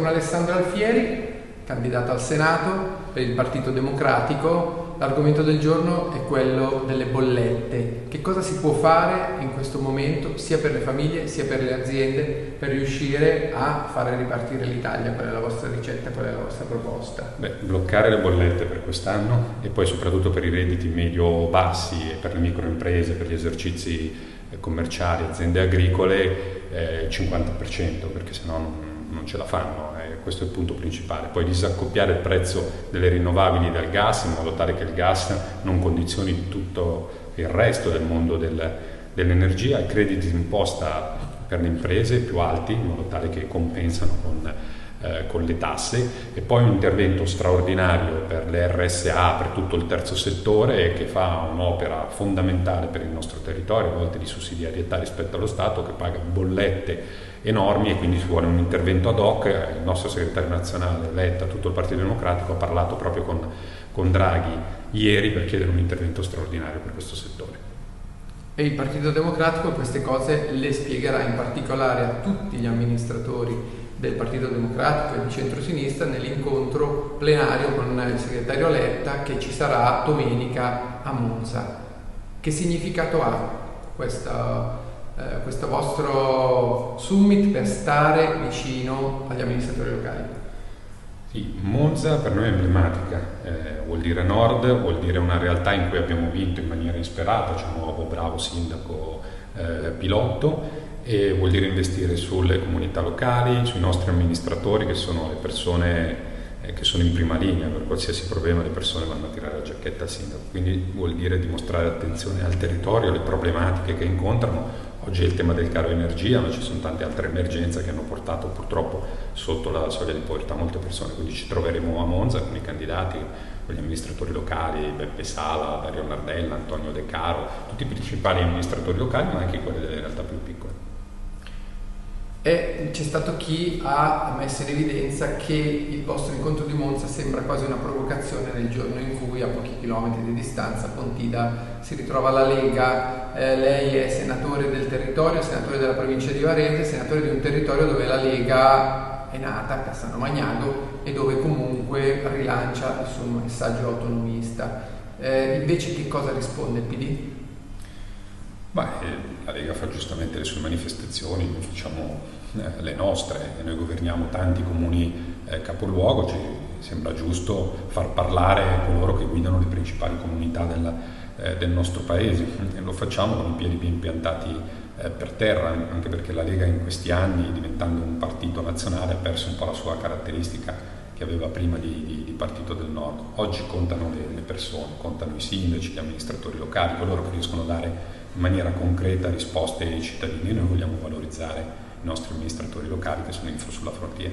con Alessandro Alfieri, candidato al Senato per il Partito Democratico. L'argomento del giorno è quello delle bollette. Che cosa si può fare in questo momento sia per le famiglie sia per le aziende per riuscire a fare ripartire l'Italia? Qual è la vostra ricetta, qual è la vostra proposta? Bloccare le bollette per quest'anno e poi soprattutto per i redditi medio-bassi e per le microimprese, per gli esercizi commerciali, aziende agricole, 50%, perché sennò non ce la fanno. Questo è il punto principale. Poi disaccoppiare il prezzo delle rinnovabili dal gas in modo tale che il gas non condizioni tutto il resto del mondo dell'energia, i crediti d'imposta per le imprese più alti in modo tale che compensano con le tasse, e poi un intervento straordinario per le RSA, per tutto il terzo settore, che fa un'opera fondamentale per il nostro territorio, a volte di sussidiarietà rispetto allo Stato, che paga bollette enormi, e quindi ci vuole un intervento ad hoc. Il nostro segretario nazionale Letta, tutto il Partito Democratico, ha parlato proprio con Draghi ieri per chiedere un intervento straordinario per questo settore. E il Partito Democratico queste cose le spiegherà in particolare a tutti gli amministratori del Partito Democratico e di centrosinistra nell'incontro plenario con il segretario Letta che ci sarà domenica a Monza. Che significato ha questo vostro summit per stare vicino agli amministratori locali? Sì, Monza per noi è emblematica, vuol dire nord, vuol dire una realtà in cui abbiamo vinto in maniera insperata, c'è un nuovo bravo sindaco pilotto, e vuol dire investire sulle comunità locali, sui nostri amministratori, che sono le persone che sono in prima linea. Per qualsiasi problema le persone vanno a tirare la giacchetta al sindaco, quindi vuol dire dimostrare attenzione al territorio, alle problematiche che incontrano. Oggi è il tema del caro energia, ma ci sono tante altre emergenze che hanno portato purtroppo sotto la soglia di povertà molte persone, quindi ci troveremo a Monza con i candidati, con gli amministratori locali, Beppe Sala, Dario Nardella, Antonio De Caro, tutti i principali amministratori locali, ma anche quelli delle realtà più piccole. E c'è stato chi ha messo in evidenza che il vostro incontro di Monza sembra quasi una provocazione nel giorno in cui a pochi chilometri di distanza a Pontida si ritrova la Lega. Lei è senatore del territorio, senatore della provincia di Varese, senatore di un territorio dove la Lega è nata, Cassano Magnago, e dove comunque rilancia il suo messaggio autonomista. Invece che cosa risponde il PD? La Lega fa giustamente le sue manifestazioni, noi facciamo le nostre, e noi governiamo tanti comuni capoluogo. Ci sembra giusto far parlare coloro che guidano le principali comunità del nostro paese, e lo facciamo con i piedi ben piantati per terra, anche perché la Lega in questi anni, diventando un partito nazionale, ha perso un po' la sua caratteristica che aveva prima di Partito del Nord. Oggi contano le persone, contano i sindaci, gli amministratori locali, coloro che riescono a dare in maniera concreta risposte ai cittadini. Noi vogliamo valorizzare i nostri amministratori locali che sono sulla frontiera.